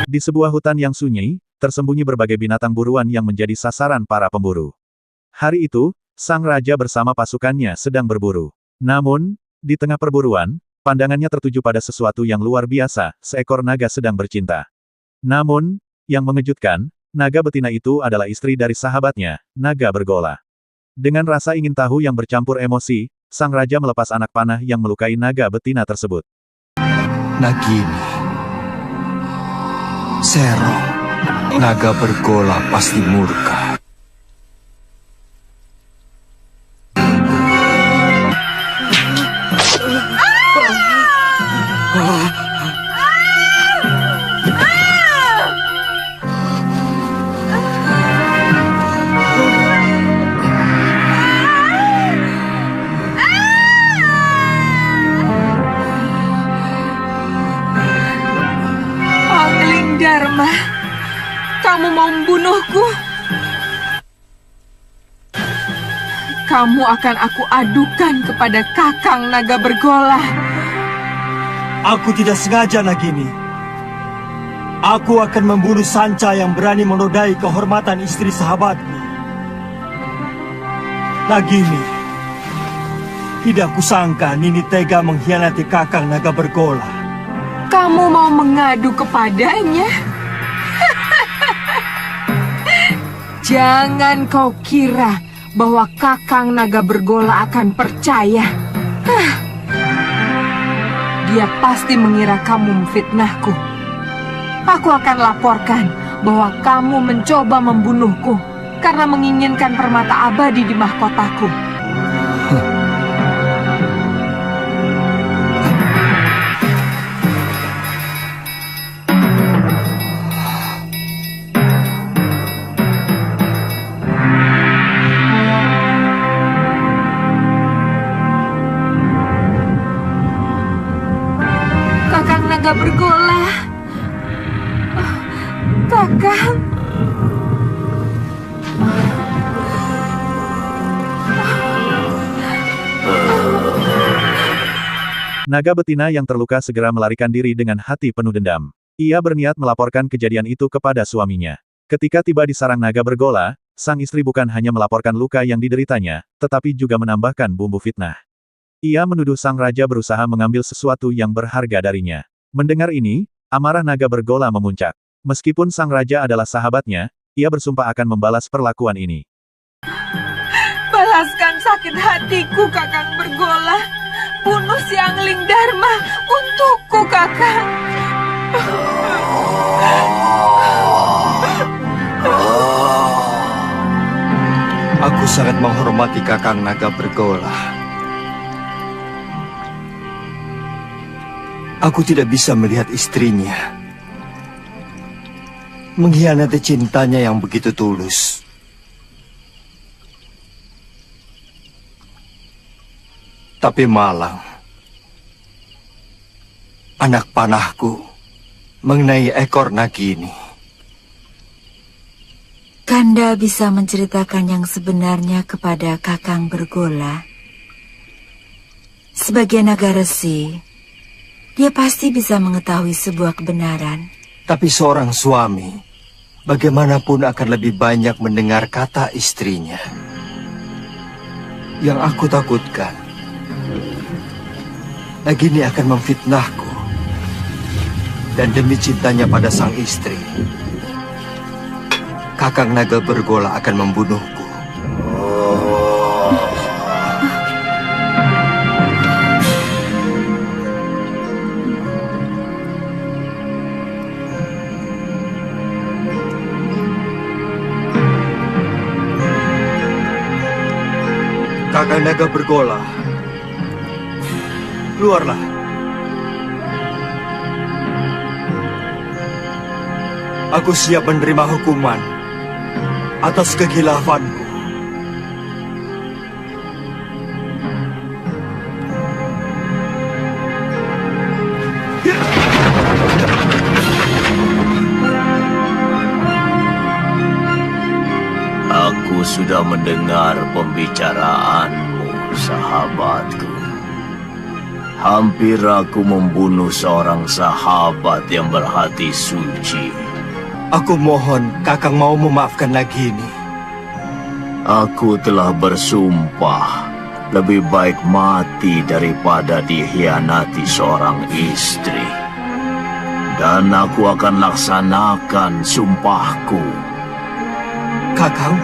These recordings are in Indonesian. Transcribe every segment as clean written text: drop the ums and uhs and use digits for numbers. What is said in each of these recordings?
Di sebuah hutan yang sunyi, tersembunyi berbagai binatang buruan yang menjadi sasaran para pemburu. Hari itu, sang raja bersama pasukannya sedang berburu. Namun, di tengah perburuan, pandangannya tertuju pada sesuatu yang luar biasa, seekor naga sedang bercinta. Namun, yang mengejutkan, naga betina itu adalah istri dari sahabatnya, naga bergola. Dengan rasa ingin tahu yang bercampur emosi, sang raja melepas anak panah yang melukai naga betina tersebut. Nagini, Sero, naga bergola pasti murka. Dharma, kamu mau membunuhku? Kamu akan aku adukan kepada Kakang Naga Bergola. Aku tidak sengaja, Nagini. Aku akan membunuh Sanca yang berani menodai kehormatan istri sahabatku. Nagini, tidak kusangka Nini tega mengkhianati Kakang Naga Bergola. Kamu mau mengadu kepadanya? Jangan kau kira bahwa Kakang Naga Bergola akan percaya. Dia pasti mengira kamu memfitnahku. Aku akan laporkan bahwa kamu mencoba membunuhku karena menginginkan permata abadi di mahkotaku. Naga Bergola. Kakang. Naga betina yang terluka segera melarikan diri dengan hati penuh dendam. Ia berniat melaporkan kejadian itu kepada suaminya. Ketika tiba di sarang naga bergola, sang istri bukan hanya melaporkan luka yang dideritanya, tetapi juga menambahkan bumbu fitnah. Ia menuduh sang raja berusaha mengambil sesuatu yang berharga darinya. Mendengar ini, amarah naga bergola memuncak. Meskipun sang raja adalah sahabatnya, ia bersumpah akan membalas perlakuan ini. Balaskan sakit hatiku, Kakang Bergola. Bunuh si Angling Dharma untukku, Kakang. Aku sangat menghormati Kakang Naga Bergola. Aku tidak bisa melihat istrinya mengkhianati cintanya yang begitu tulus. Tapi malang, anak panahku mengenai ekor Nagini. Kanda bisa menceritakan yang sebenarnya kepada Kakang Bergola. Sebagai naga resi, dia pasti bisa mengetahui sebuah kebenaran. Tapi seorang suami, bagaimanapun akan lebih banyak mendengar kata istrinya. Yang aku takutkan, Nagini akan memfitnahku. Dan demi cintanya pada sang istri, Kakang Naga Bergola akan membunuhku. Kakang Naga Bergola, keluarlah. Aku siap menerima hukuman atas kekhilaafanku. Aku sudah mendengar pembicaraanmu, sahabatku. Hampir aku membunuh seorang sahabat yang berhati suci. Aku mohon Kakang mau memaafkan Nagini. Aku telah bersumpah, lebih baik mati daripada dikhianati seorang istri. Dan aku akan laksanakan sumpahku. Kakang,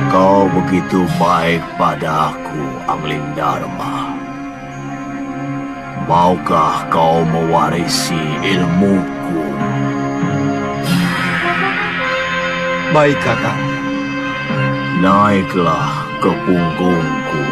Kau begitu baik padaku, Anglingdarma. Maukah kau mewarisi ilmuku? baik Kakang. Naiklah ke punggungku.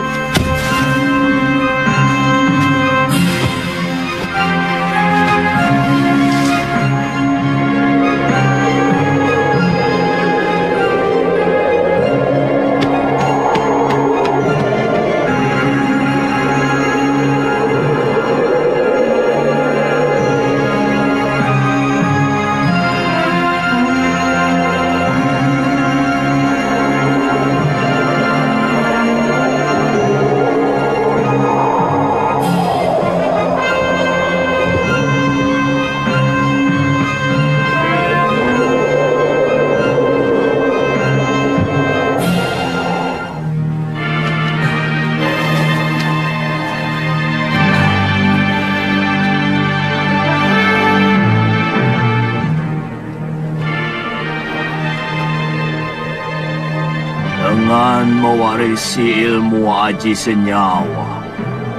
Dengan mewarisi ilmu aji senyawa,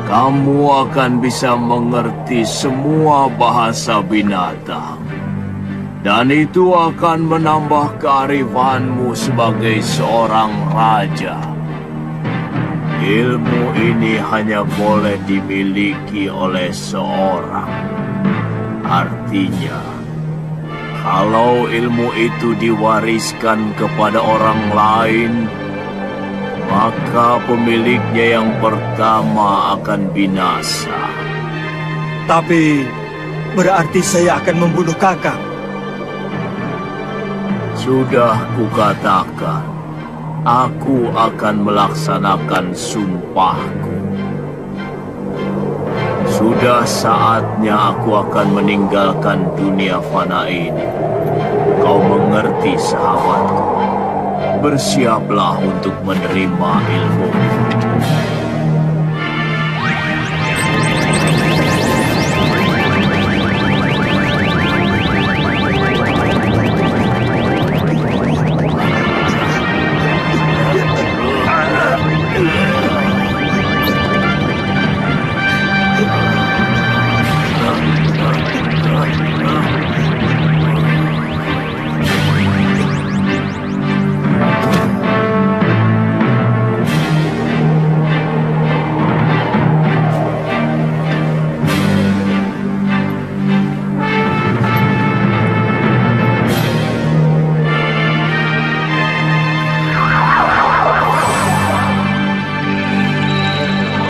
kamu akan bisa mengerti semua bahasa binatang. Dan itu akan menambah kearifanmu sebagai seorang raja. Ilmu ini hanya boleh dimiliki oleh seorang. Artinya, kalau ilmu itu diwariskan kepada orang lain, maka pemiliknya yang pertama akan binasa. Tapi berarti saya akan membunuh Kakang. Sudah kukatakan, aku akan melaksanakan sumpahku. Sudah saatnya aku akan meninggalkan dunia fana ini. Kau mengerti, sahabatku? Bersiaplah untuk menerima ilmu.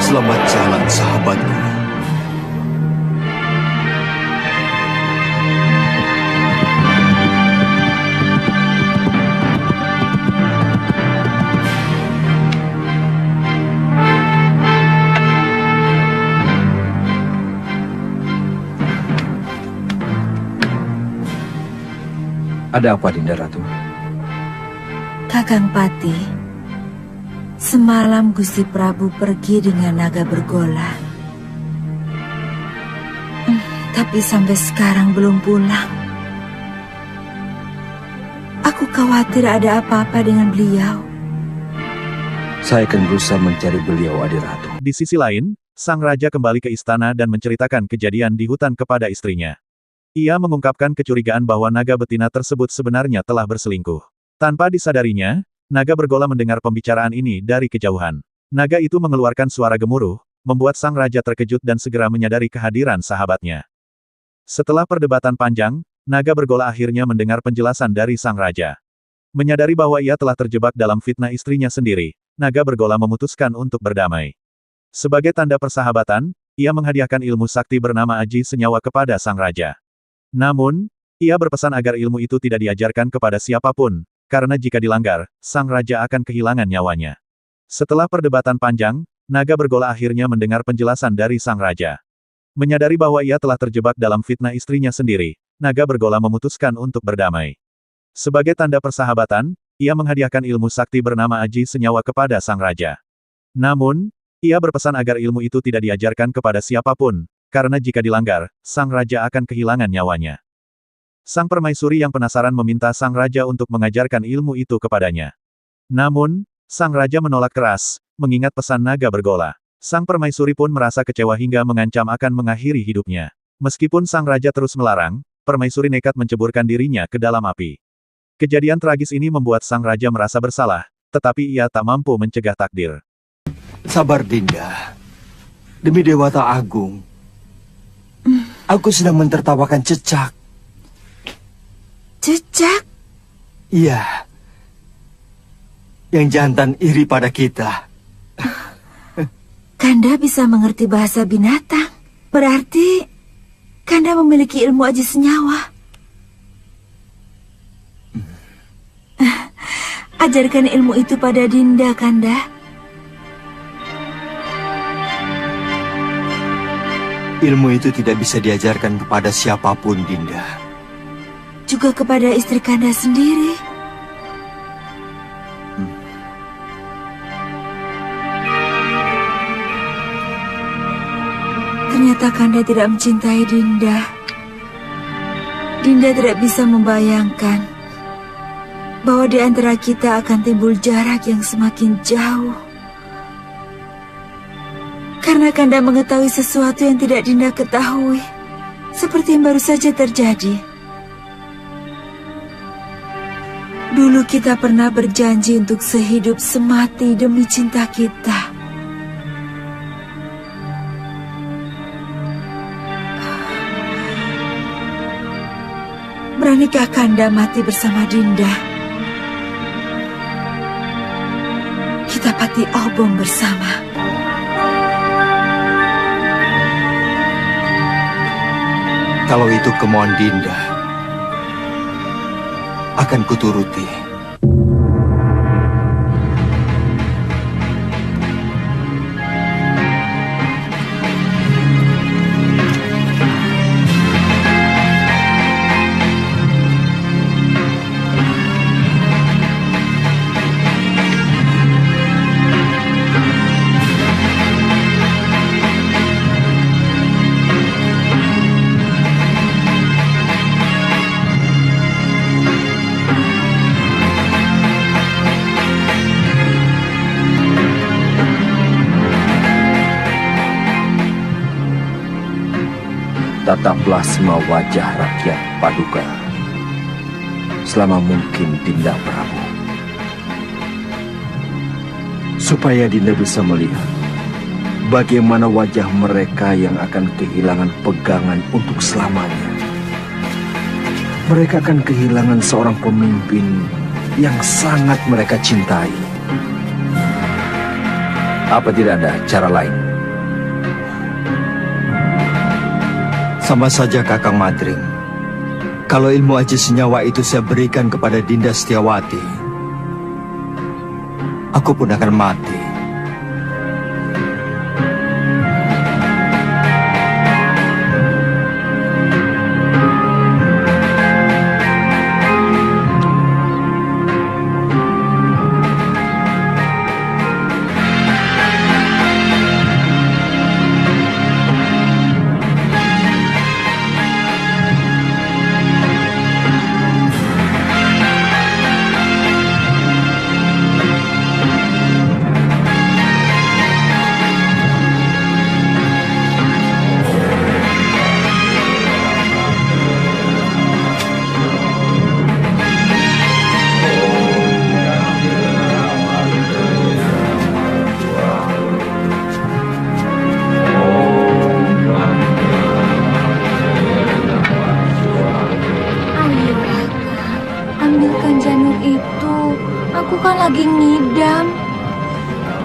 Selamat jalan, sahabatku. Ada apa, Dinda Ratu? Kakang Pati, semalam Gusti Prabu pergi dengan naga bergola. Tapi sampai sekarang belum pulang. Aku khawatir ada apa-apa dengan beliau. Saya akan berusaha mencari beliau, Adiratu. Di sisi lain, sang raja kembali ke istana dan menceritakan kejadian di hutan kepada istrinya. Ia mengungkapkan kecurigaan bahwa naga betina tersebut sebenarnya telah berselingkuh. Tanpa disadarinya, naga bergola mendengar pembicaraan ini dari kejauhan. Naga itu mengeluarkan suara gemuruh, membuat sang raja terkejut dan segera menyadari kehadiran sahabatnya. Setelah perdebatan panjang, naga bergola akhirnya mendengar penjelasan dari sang raja. Menyadari bahwa ia telah terjebak dalam fitnah istrinya sendiri, naga bergola memutuskan untuk berdamai. Sebagai tanda persahabatan, ia menghadiahkan ilmu sakti bernama Aji Senyawa kepada sang raja. Namun, ia berpesan agar ilmu itu tidak diajarkan kepada siapapun, karena jika dilanggar, sang raja akan kehilangan nyawanya. Setelah perdebatan panjang, Naga bergola akhirnya mendengar penjelasan dari sang raja. Menyadari bahwa ia telah terjebak dalam fitnah istrinya sendiri, naga bergola memutuskan untuk berdamai. Sebagai tanda persahabatan, ia menghadiahkan ilmu sakti bernama Aji Senyawa kepada sang raja. Namun, ia berpesan agar ilmu itu tidak diajarkan kepada siapapun, karena jika dilanggar, sang raja akan kehilangan nyawanya. Sang permaisuri yang penasaran meminta sang raja untuk mengajarkan ilmu itu kepadanya. Namun, sang raja menolak keras, mengingat pesan naga bergola. Sang permaisuri pun merasa kecewa hingga mengancam akan mengakhiri hidupnya. Meskipun sang raja terus melarang, permaisuri nekat menceburkan dirinya ke dalam api. Kejadian tragis ini membuat sang raja merasa bersalah, tetapi ia tak mampu mencegah takdir. Sabar Dinda. Demi Dewata Agung. Aku sedang mentertawakan Cecak. Cecak? Iya. Yang jantan iri pada kita. Kanda bisa mengerti bahasa binatang. Berarti Kanda memiliki ilmu Aji Senyawa. Ajarkan ilmu itu pada Dinda, Kanda. Ilmu itu tidak bisa diajarkan kepada siapapun, Dinda. Juga kepada istri Kanda sendiri. Ternyata Kanda tidak mencintai Dinda. Dinda tidak bisa membayangkan bahwa di antara kita akan timbul jarak yang semakin jauh. Karena Kanda mengetahui sesuatu yang tidak Dinda ketahui, seperti yang baru saja terjadi. Dulu kita pernah berjanji untuk sehidup semati demi cinta kita. Beranikah Kanda mati bersama Dinda? Kita pati obong bersama. Kalau itu kemauan Dinda, akan kuturuti. Tataplah semua wajah rakyat Paduka selama mungkin, Dinda Prabu, supaya Dinda bisa melihat bagaimana wajah mereka yang akan kehilangan pegangan untuk selamanya. Mereka akan kehilangan seorang pemimpin yang sangat mereka cintai. Apa tidak ada cara lain? Sama saja Kakang Madrim. Kalau ilmu Aji Senyawa itu saya berikan kepada Dinda Setiawati, aku pun akan mati.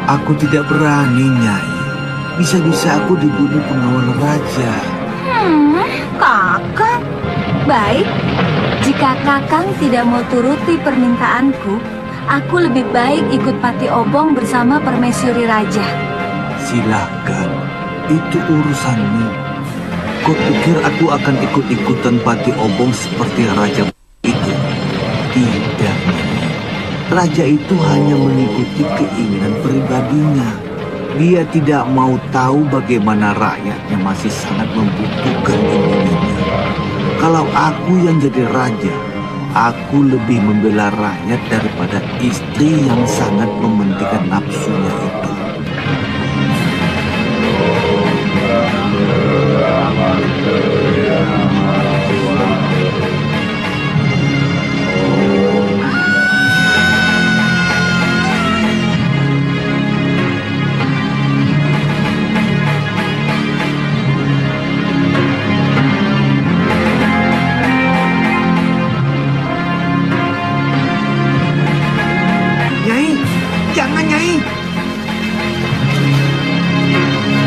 Aku tidak berani, Nyai. Bisa-bisa aku dibunuh pengawal raja. Kakang. Baik, jika Kakang tidak mau turuti permintaanku, aku lebih baik ikut Pati Obong bersama permaisuri raja. Silahkan, itu urusanmu. Kau pikir aku akan ikut-ikutan Pati Obong seperti raja itu? Tidak. Raja itu hanya mengikuti keinginan pribadinya. Dia tidak mau tahu bagaimana rakyatnya masih sangat membutuhkan ininya. Kalau aku yang jadi raja, aku lebih membela rakyat daripada istri yang sangat mementingkan nafsunya itu. Jangan, Nyai.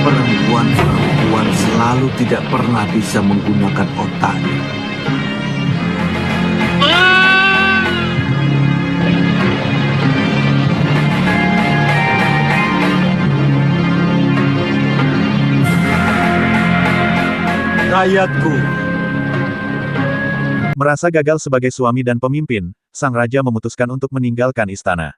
Perempuan-perempuan selalu tidak pernah bisa menggunakan otaknya. Rakyatku. Merasa gagal sebagai suami dan pemimpin, sang raja memutuskan untuk meninggalkan istana.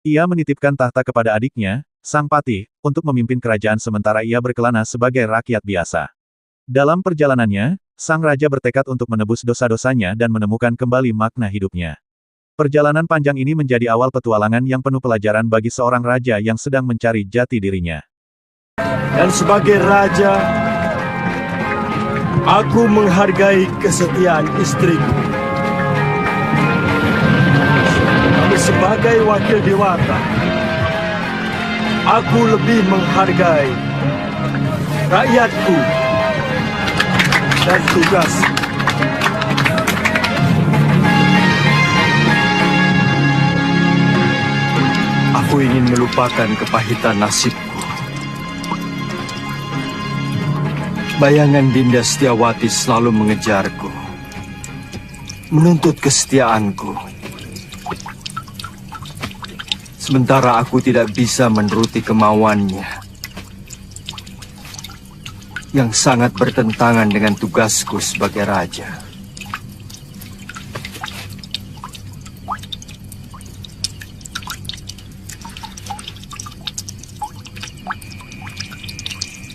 Ia menitipkan tahta kepada adiknya, Sang Patih, untuk memimpin kerajaan sementara ia berkelana sebagai rakyat biasa. Dalam perjalanannya, sang raja bertekad untuk menebus dosa-dosanya dan menemukan kembali makna hidupnya. Perjalanan panjang ini menjadi awal petualangan yang penuh pelajaran bagi seorang raja yang sedang mencari jati dirinya. Dan sebagai raja, aku menghargai kesetiaan istriku. Sebagai wakil dewata, aku lebih menghargai rakyatku dan tugas. Aku ingin melupakan kepahitan nasibku. Bayangan Dinda Setiawati selalu mengejarku, menuntut kesetiaanku. Sementara aku tidak bisa menuruti kemauannya, yang sangat bertentangan dengan tugasku sebagai raja.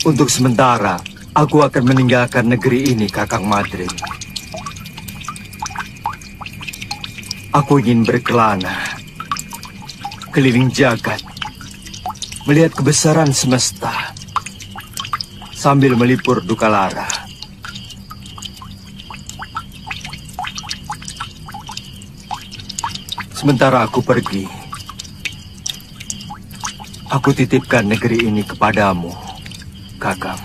Untuk sementara, aku akan meninggalkan negeri ini, Kakang Madrin. Aku ingin berkelana keliling jagat, melihat kebesaran semesta, sambil melipur duka lara. Sementara aku pergi, aku titipkan negeri ini kepadamu, Kakang.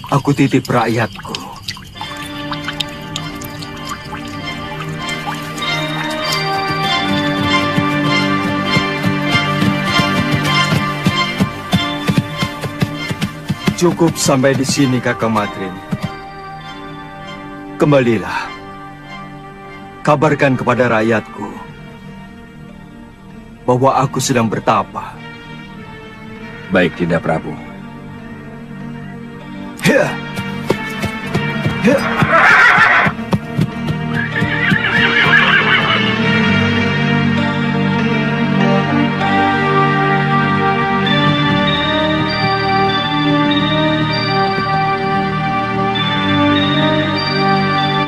Aku titip rakyatku. Cukup sampai di sini, Kakang Madrin. Kembalilah. Kabarkan kepada rakyatku bahwa aku sedang bertapa. Baik, Dinda Prabu. Ya. Ya.